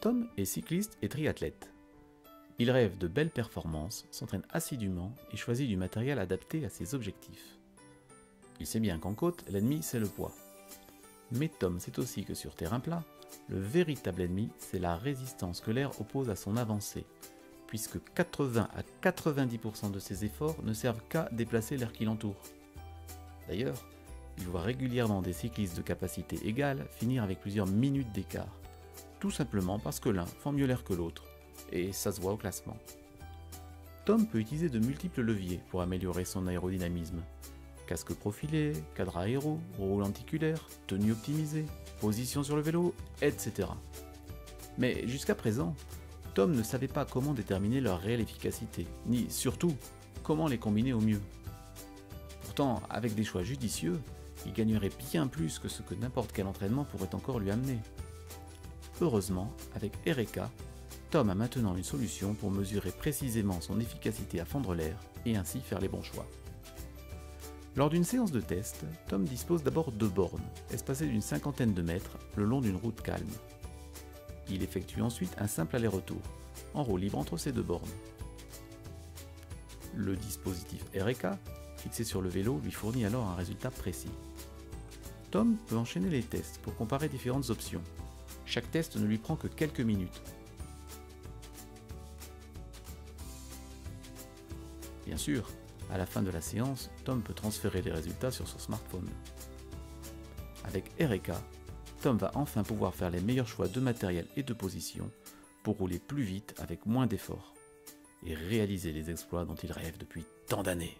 Tom est cycliste et triathlète. Il rêve de belles performances, s'entraîne assidûment et choisit du matériel adapté à ses objectifs. Il sait bien qu'en côte, l'ennemi c'est le poids. Mais Tom sait aussi que sur terrain plat, le véritable ennemi c'est la résistance que l'air oppose à son avancée, puisque 80 à 90% de ses efforts ne servent qu'à déplacer l'air qui l'entoure. D'ailleurs, il voit régulièrement des cyclistes de capacité égale finir avec plusieurs minutes d'écart, tout simplement parce que l'un fend mieux l'air que l'autre, et ça se voit au classement. Tom peut utiliser de multiples leviers pour améliorer son aérodynamisme. Casque profilé, cadre aéro, roue lenticulaire, tenue optimisée, position sur le vélo, etc. Mais jusqu'à présent, Tom ne savait pas comment déterminer leur réelle efficacité, ni surtout comment les combiner au mieux. Pourtant, avec des choix judicieux, il gagnerait bien plus que ce que n'importe quel entraînement pourrait encore lui amener. Heureusement, avec Eureka, Tom a maintenant une solution pour mesurer précisément son efficacité à fendre l'air et ainsi faire les bons choix. Lors d'une séance de test, Tom dispose d'abord 2 bornes, espacées d'une 50aine de mètres le long d'une route calme. Il effectue ensuite un simple aller-retour, en roue libre entre ces 2 bornes. Le dispositif Eureka, fixé sur le vélo, lui fournit alors un résultat précis. Tom peut enchaîner les tests pour comparer différentes options. Chaque test ne lui prend que quelques minutes. Bien sûr, à la fin de la séance, Tom peut transférer les résultats sur son smartphone. Avec Eureka, Tom va enfin pouvoir faire les meilleurs choix de matériel et de position pour rouler plus vite avec moins d'efforts et réaliser les exploits dont il rêve depuis tant d'années.